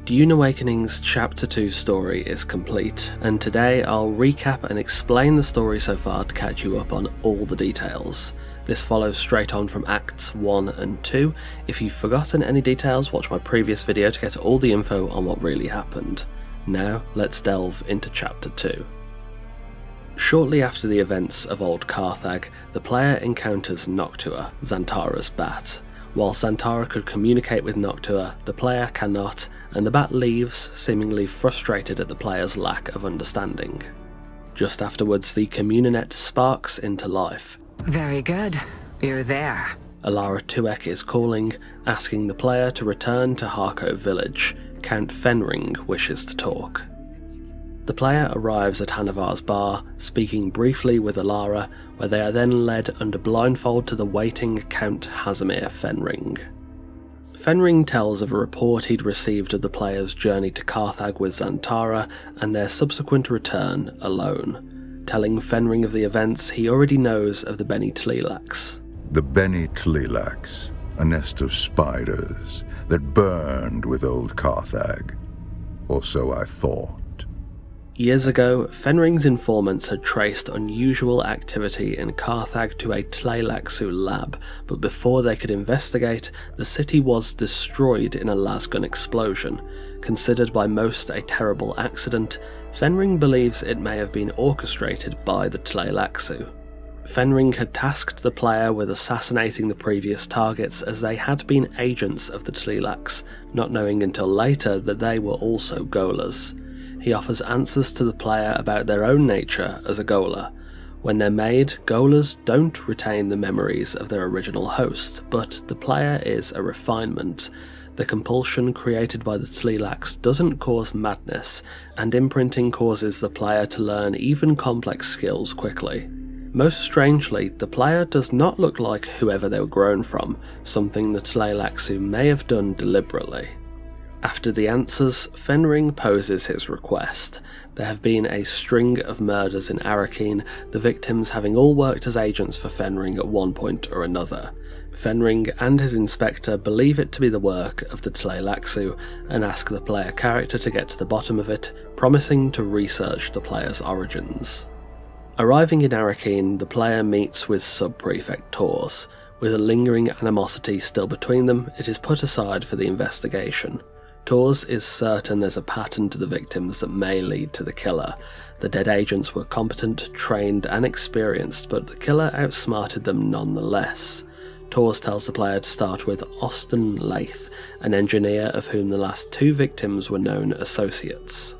Dune Awakening's Chapter 2 story is complete, and today I'll recap and explain the story so far to catch you up on all the details. This follows straight on from Acts 1 and 2. If you've forgotten any details, watch my previous video to get all the info on what really happened. Now, let's delve into Chapter 2. Shortly after the events of Old Carthag, the player encounters Noctua, Xantara's bat. While Xantara could communicate with Noctua, the player cannot, and the bat leaves, seemingly frustrated at the player's lack of understanding. Just afterwards, the Communinet sparks into life. Very good. You're there. Alara Tuek is calling, asking the player to return to Harko village. Count Fenring wishes to talk. The player arrives at Hanavar's bar, speaking briefly with Alara, where they are then led under blindfold to the waiting Count Hazimir Fenring. Fenring tells of a report he'd received of the player's journey to Carthag with Xantara and their subsequent return alone, telling Fenring of the events he already knows of the Beni Tleilax. The Beni Tleilax, a nest of spiders that burned with old Carthag. Or so I thought. Years ago, Fenring's informants had traced unusual activity in Carthag to a Tleilaxu lab, but before they could investigate, the city was destroyed in a lasgun explosion. Considered by most a terrible accident, Fenring believes it may have been orchestrated by the Tleilaxu. Fenring had tasked the player with assassinating the previous targets as they had been agents of the Tleilax, not knowing until later that they were also Golas. He offers answers to the player about their own nature as a Gola. When they're made, Golas don't retain the memories of their original host, but the player is a refinement. The compulsion created by the Tleilax doesn't cause madness, and imprinting causes the player to learn even complex skills quickly. Most strangely, the player does not look like whoever they were grown from, something the Tleilaxu may have done deliberately. After the answers, Fenring poses his request. There have been a string of murders in Arrakeen, the victims having all worked as agents for Fenring at one point or another. Fenring and his inspector believe it to be the work of the Tleilaxu and ask the player character to get to the bottom of it, promising to research the player's origins. Arriving in Arrakeen, the player meets with Sub-Prefect Tors. With a lingering animosity still between them, it is put aside for the investigation. Tors is certain there's a pattern to the victims that may lead to the killer. The dead agents were competent, trained and experienced, but the killer outsmarted them nonetheless. Tors tells the player to start with Austin Lath, an engineer of whom the last two victims were known associates.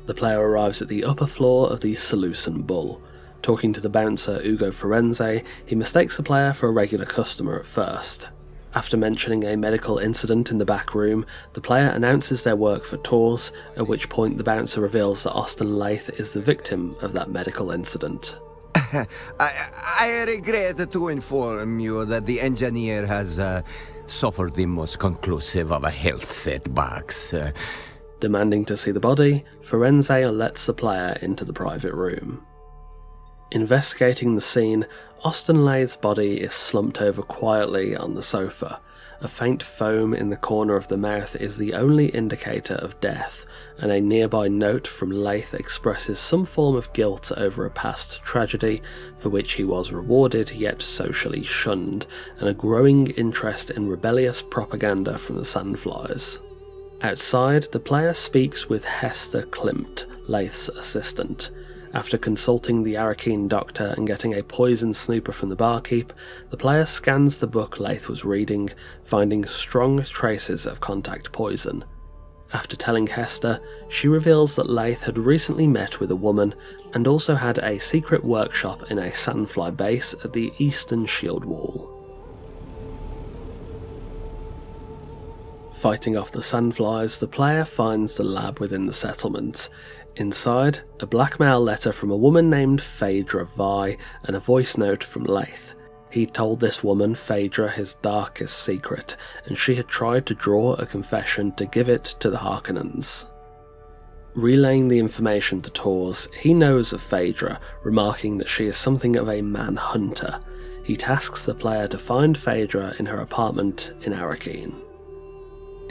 The player arrives at the upper floor of the Seleucid Bull. Talking to the bouncer Ugo Firenze, he mistakes the player for a regular customer at first. After mentioning a medical incident in the back room, the player announces their work for Tors, at which point the bouncer reveals that Austin Lath is the victim of that medical incident. I regret to inform you that the engineer has suffered the most conclusive of a health setbacks. Demanding to see the body, Firenze lets the player into the private room. Investigating the scene, Austin Lath's body is slumped over quietly on the sofa. A faint foam in the corner of the mouth is the only indicator of death, and a nearby note from Lath expresses some form of guilt over a past tragedy for which he was rewarded yet socially shunned, and a growing interest in rebellious propaganda from the Sandflies. Outside, the player speaks with Hester Klimt, Lath's assistant. After consulting the Arrakeen doctor and getting a poison snooper from the barkeep, the player scans the book Lath was reading, finding strong traces of contact poison. After telling Hester, she reveals that Lath had recently met with a woman and also had a secret workshop in a sandfly base at the eastern shield wall. Fighting off the sandflies, the player finds the lab within the settlement. Inside, a blackmail letter from a woman named Phaedra Vi and a voice note from Lath. He told this woman, Phaedra, his darkest secret, and she had tried to draw a confession to give it to the Harkonnens. Relaying the information to Tors, he knows of Phaedra, remarking that she is something of a man-hunter. He tasks the player to find Phaedra in her apartment in Arrakeen.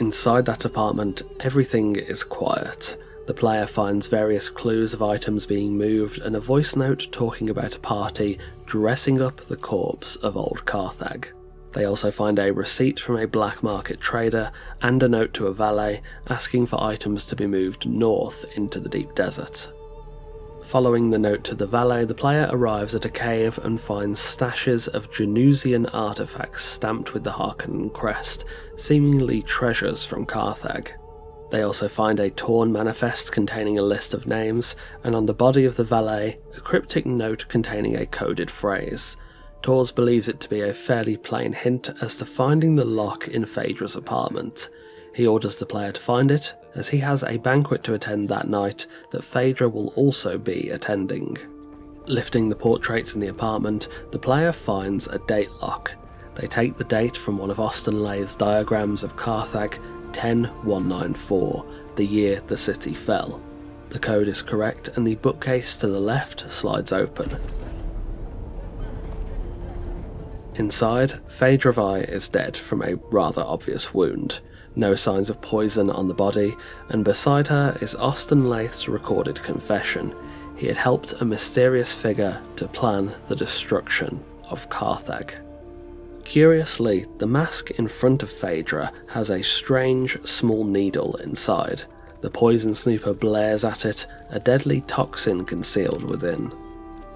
Inside that apartment, everything is quiet. The player finds various clues of items being moved and a voice note talking about a party dressing up the corpse of old Carthag. They also find a receipt from a black market trader and a note to a valet asking for items to be moved north into the deep desert. Following the note to the valet, the player arrives at a cave and finds stashes of Genusian artifacts stamped with the Harkonnen crest, seemingly treasures from Carthag. They also find a torn manifest containing a list of names, and on the body of the valet, a cryptic note containing a coded phrase. Tors believes it to be a fairly plain hint as to finding the lock in Phaedra's apartment. He orders the player to find it, as he has a banquet to attend that night that Phaedra will also be attending. Lifting the portraits in the apartment, the player finds a date lock. They take the date from one of Austin Lathes' diagrams of Carthag, 10194, the year the city fell. The code is correct and the bookcase to the left slides open. Inside, Phaedra Vai is dead from a rather obvious wound. No signs of poison on the body, and beside her is Austin Lathes' recorded confession. He had helped a mysterious figure to plan the destruction of Carthag. Curiously, the mask in front of Phaedra has a strange, small needle inside. The poison snooper blares at it, a deadly toxin concealed within.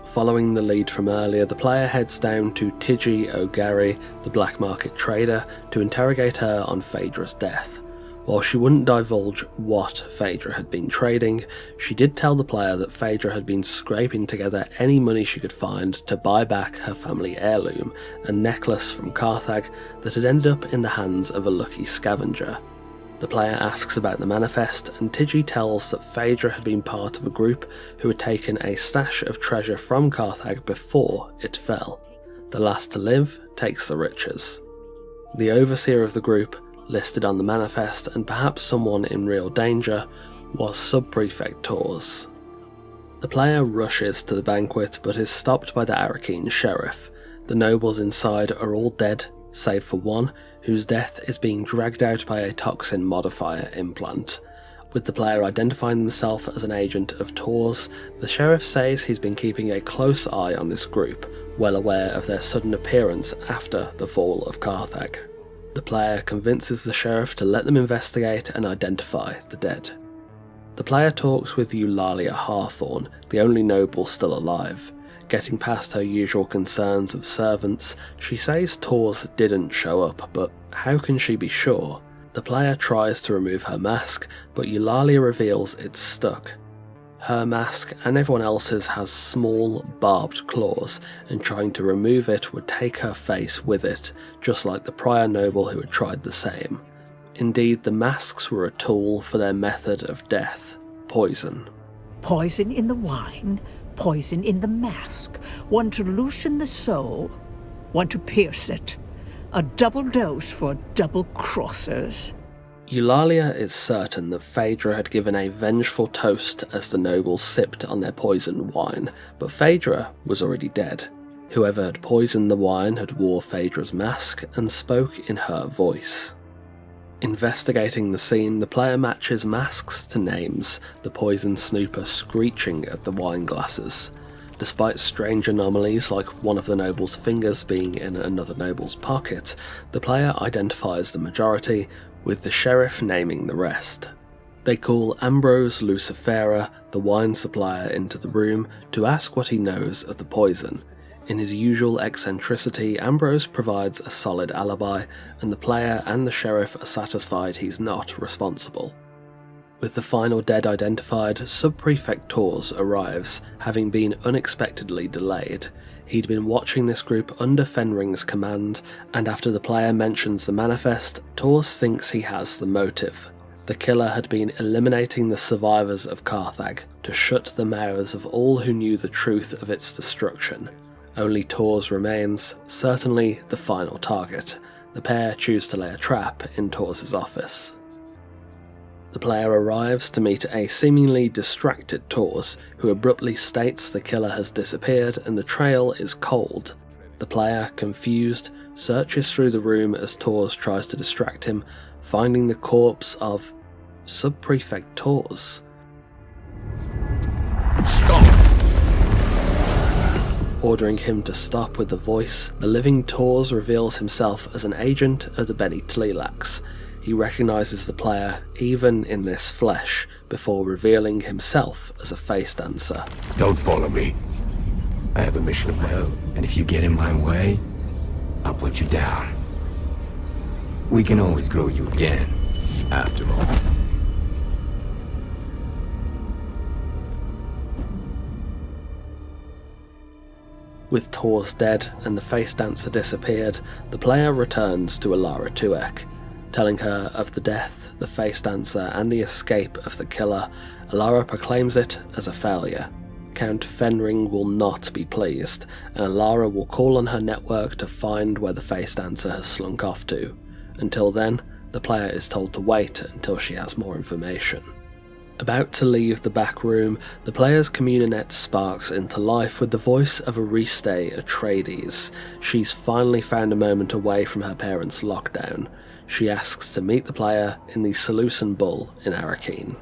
Following the lead from earlier, the player heads down to Tiji O'Gary, the black market trader, to interrogate her on Phaedra's death. While she wouldn't divulge what Phaedra had been trading, she did tell the player that Phaedra had been scraping together any money she could find to buy back her family heirloom, a necklace from Carthag that had ended up in the hands of a lucky scavenger. The player asks about the manifest, and Tiji tells that Phaedra had been part of a group who had taken a stash of treasure from Carthag before it fell. The last to live takes the riches. The overseer of the group, listed on the manifest and perhaps someone in real danger, was Sub-Prefect Tors. The player rushes to the banquet but is stopped by the Arrakeen sheriff. The nobles inside are all dead, save for one, whose death is being dragged out by a toxin modifier implant. With the player identifying himself as an agent of Tors, the sheriff says he's been keeping a close eye on this group, well aware of their sudden appearance after the fall of Carthag. The player convinces the sheriff to let them investigate and identify the dead. The player talks with Eulalia Hawthorne, the only noble still alive. Getting past her usual concerns of servants, she says Tors didn't show up, but how can she be sure? The player tries to remove her mask, but Eulalia reveals it's stuck. Her mask and everyone else's has small, barbed claws, and trying to remove it would take her face with it, just like the prior noble who had tried the same. Indeed, the masks were a tool for their method of death: poison. Poison in the wine, poison in the mask. One to loosen the soul, one to pierce it. A double dose for double-crossers. Eulalia is certain that Phaedra had given a vengeful toast as the nobles sipped on their poisoned wine, but Phaedra was already dead. Whoever had poisoned the wine had wore Phaedra's mask and spoke in her voice. Investigating the scene, the player matches masks to names, the poison snooper screeching at the wine glasses. Despite strange anomalies like one of the noble's fingers being in another noble's pocket, the player identifies the majority, with the sheriff naming the rest. They call Ambrose Lucifera, the wine supplier, into the room to ask what he knows of the poison. In his usual eccentricity, Ambrose provides a solid alibi, and the player and the sheriff are satisfied he's not responsible. With the final dead identified, Sub-Prefect Tors arrives, having been unexpectedly delayed. He'd been watching this group under Fenring's command, and after the player mentions the manifest, Tors thinks he has the motive. The killer had been eliminating the survivors of Carthag to shut the mouths of all who knew the truth of its destruction. Only Tors remains, certainly the final target. The pair choose to lay a trap in Tors' office. The player arrives to meet a seemingly distracted Tors, who abruptly states the killer has disappeared and the trail is cold. The player, confused, searches through the room as Tors tries to distract him, finding the corpse of Subprefect Tors. Stop! Ordering him to stop with the voice, the living Tors reveals himself as an agent of the Bene Tleilax. He recognises the player even in this flesh, before revealing himself as a face dancer. Don't follow me. I have a mission of my own, and if you get in my way, I'll put you down. We can always grow you again, after all. With Tors dead and the face dancer disappeared, the player returns to Alara Tuek. Telling her of the death, the face dancer, and the escape of the killer, Alara proclaims it as a failure. Count Fenring will not be pleased, and Alara will call on her network to find where the face dancer has slunk off to. Until then, the player is told to wait until she has more information. About to leave the back room, the player's communinet sparks into life with the voice of Ariste Atreides. She's finally found a moment away from her parents' lockdown. She asks to meet the player in the Seleucid Bull in Arrakeen.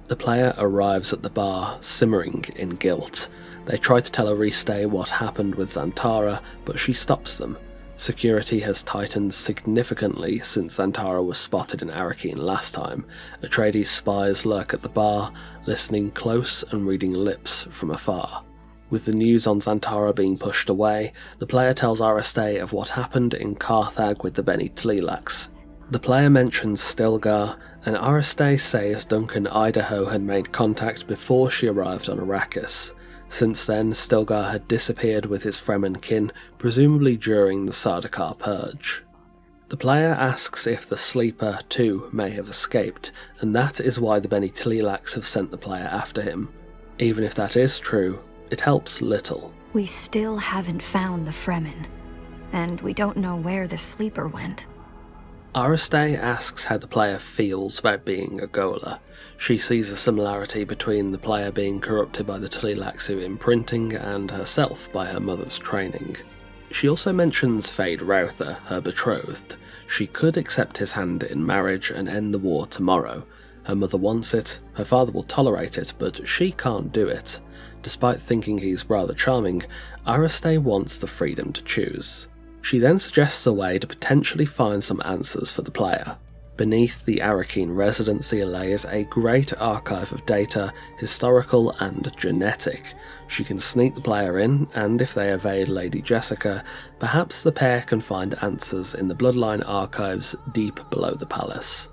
The player arrives at the bar, simmering in guilt. They try to tell Ariste what happened with Xantara, but she stops them. Security has tightened significantly since Xantara was spotted in Arrakeen last time. Atreides' spies lurk at the bar, listening close and reading lips from afar. With the news on Xantara being pushed away, the player tells Ariste of what happened in Carthag with the Bene Tleilax. The player mentions Stilgar, and Ariste says Duncan Idaho had made contact before she arrived on Arrakis. Since then, Stilgar had disappeared with his Fremen kin, presumably during the Sardaukar Purge. The player asks if the Sleeper, too, may have escaped, and that is why the Bene Tleilax have sent the player after him. Even if that is true, it helps little. We still haven't found the Fremen, and we don't know where the Sleeper went. Ariste asks how the player feels about being a Gola. She sees a similarity between the player being corrupted by the Tleilaxu imprinting and herself by her mother's training. She also mentions Fade Routher, her betrothed. She could accept his hand in marriage and end the war tomorrow. Her mother wants it, her father will tolerate it, but she can't do it. Despite thinking he's rather charming, Ariste wants the freedom to choose. She then suggests a way to potentially find some answers for the player. Beneath the Arrakeen residency lays a great archive of data, historical and genetic. She can sneak the player in, and if they evade Lady Jessica, perhaps the pair can find answers in the Bloodline archives deep below the palace.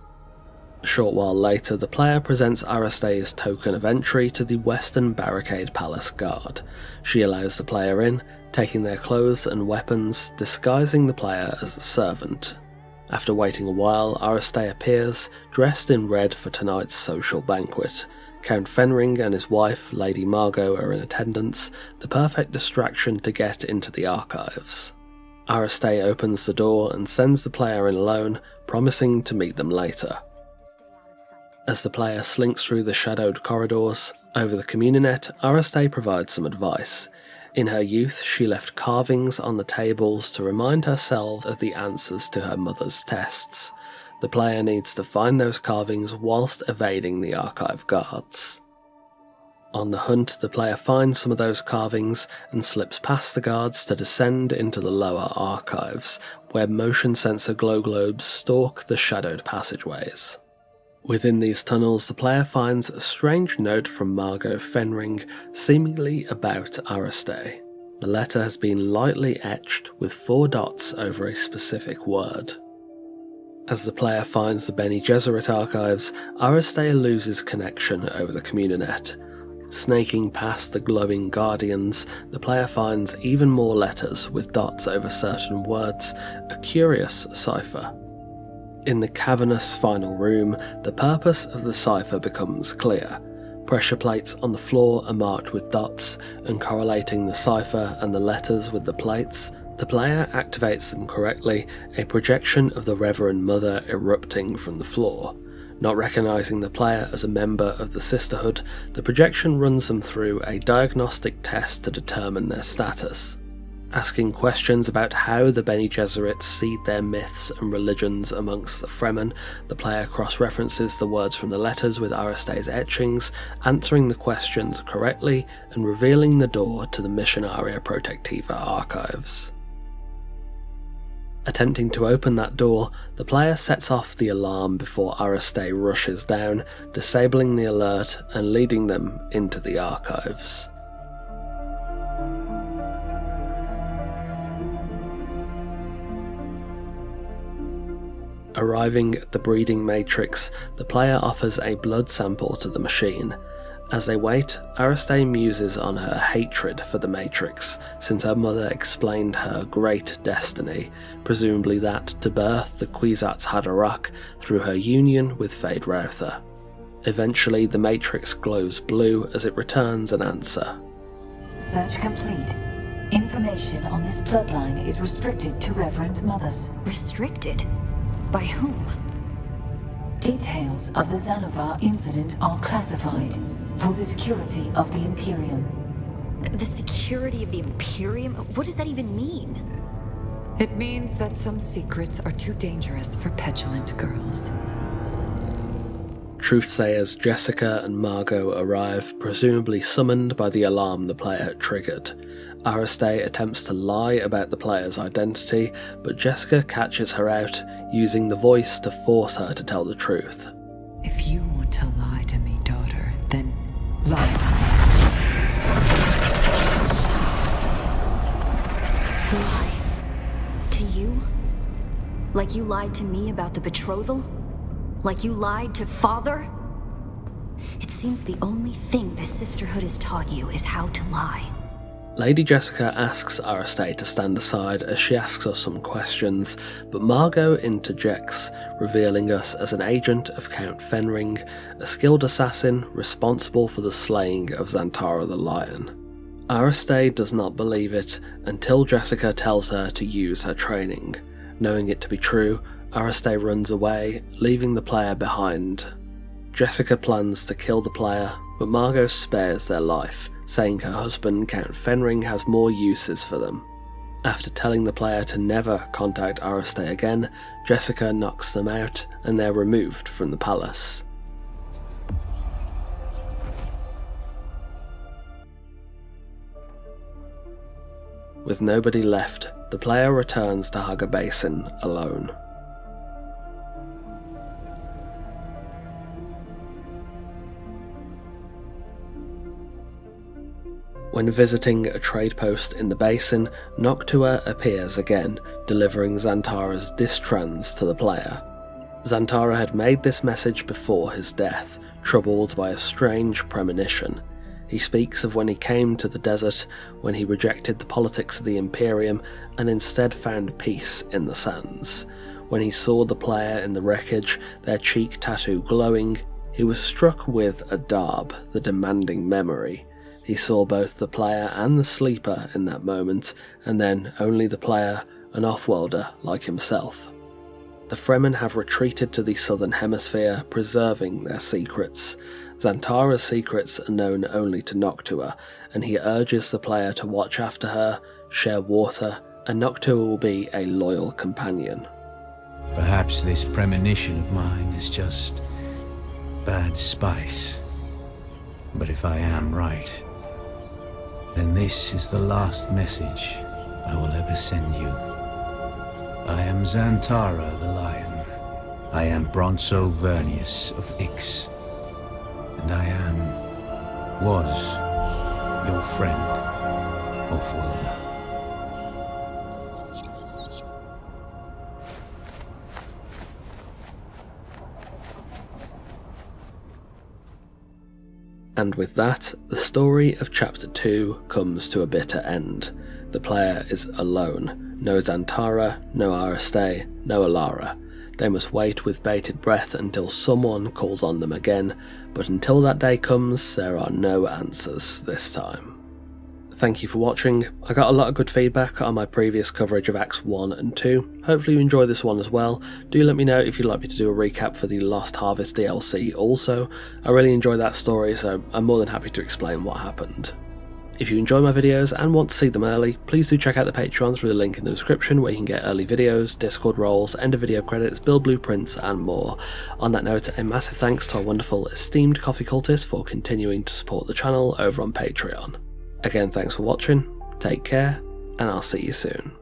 A short while later, the player presents Ariste's token of entry to the Western Barricade Palace Guard. She allows the player in, taking their clothes and weapons, disguising the player as a servant. After waiting a while, Ariste appears, dressed in red for tonight's social banquet. Count Fenring and his wife, Lady Margot, are in attendance, the perfect distraction to get into the archives. Ariste opens the door and sends the player in alone, promising to meet them later. As the player slinks through the shadowed corridors, over the communinet, Ariste provides some advice. In her youth, she left carvings on the tables to remind herself of the answers to her mother's tests. The player needs to find those carvings whilst evading the archive guards. On the hunt, the player finds some of those carvings and slips past the guards to descend into the lower archives, where motion sensor glow globes stalk the shadowed passageways. Within these tunnels, the player finds a strange note from Margot Fenring, seemingly about Ariste. The letter has been lightly etched with 4 dots over a specific word. As the player finds the Bene Gesserit archives, Ariste loses connection over the communinet. Snaking past the glowing guardians, the player finds even more letters with dots over certain words, a curious cipher. In the cavernous final room, the purpose of the cipher becomes clear. Pressure plates on the floor are marked with dots, and correlating the cipher and the letters with the plates, the player activates them correctly, a projection of the Reverend Mother erupting from the floor. Not recognizing the player as a member of the Sisterhood, the projection runs them through a diagnostic test to determine their status. asking questions about how the Bene Gesserit seed their myths and religions amongst the Fremen. The player cross-references the words from the letters with Ariste's etchings, answering the questions correctly and revealing the door to the Missionaria Protectiva archives. Attempting to open that door, the player sets off the alarm before Ariste rushes down, disabling the alert and leading them into the archives. Arriving at the breeding matrix, the player offers a blood sample to the machine. As they wait, Ariste muses on her hatred for the Matrix, since her mother explained her great destiny, presumably that to birth the Kwisatz Haderach through her union with Feyd-Rautha. Eventually, the Matrix glows blue as it returns an answer. Search complete. Information on this bloodline is restricted to Reverend Mothers. Restricted? By whom? Details of the Xanavar incident are classified for the security of the Imperium. The security of the Imperium? What does that even mean? It means that some secrets are too dangerous for petulant girls. Truthsayers Jessica and Margot arrive, presumably summoned by the alarm the player had triggered. Ariste attempts to lie about the player's identity, but Jessica catches her out, using the voice to force her to tell the truth. If you want to lie to me, daughter, then lie. Lie? To you? Like you lied to me about the betrothal? Like you lied to Father? It seems the only thing the Sisterhood has taught you is how to lie. Lady Jessica asks Ariste to stand aside as she asks us some questions, but Margot interjects, revealing us as an agent of Count Fenring, a skilled assassin responsible for the slaying of Xantara the Lion. Ariste does not believe it until Jessica tells her to use her training. Knowing it to be true, Ariste runs away, leaving the player behind. Jessica plans to kill the player, but Margot spares their life, saying her husband Count Fenring has more uses for them. After telling the player to never contact Ariste again, Jessica knocks them out and they're removed from the palace. With nobody left, the player returns to Haga Basin alone. When visiting a trade post in the basin, Noctua appears again, delivering Xantara's distrans to the player. Xantara had made this message before his death, troubled by a strange premonition. He speaks of when he came to the desert, when he rejected the politics of the Imperium and instead found peace in the sands. When he saw the player in the wreckage, their cheek tattoo glowing, he was struck with Adab, the demanding memory. He saw both the player and the sleeper in that moment, and then only the player, an off-worlder like himself. The Fremen have retreated to the southern hemisphere, preserving their secrets. Xantara's secrets are known only to Noctua, and he urges the player to watch after her, share water, and Noctua will be a loyal companion. Perhaps this premonition of mine is just bad spice. But if I am right, then this is the last message I will ever send you. I am Xantara the Lion. I am Bronso Vernius of Ix. And I was your friend, Off-Worlder. And with that, the story of Chapter 2 comes to a bitter end. The player is alone. No Xantara, no Ariste, no Alara. They must wait with bated breath until someone calls on them again, but until that day comes, there are no answers this time. Thank you for watching. I got a lot of good feedback on my previous coverage of Acts 1 and 2. Hopefully you enjoy this one as well. Do let me know if you'd like me to do a recap for the Lost Harvest DLC also. I really enjoyed that story, so I'm more than happy to explain what happened. If you enjoy my videos and want to see them early, please do check out the Patreon through the link in the description, where you can get early videos, Discord roles, end of video credits, build blueprints and more. On that note, a massive thanks to our wonderful esteemed coffee cultists for continuing to support the channel over on Patreon. Again, thanks for watching, take care, and I'll see you soon.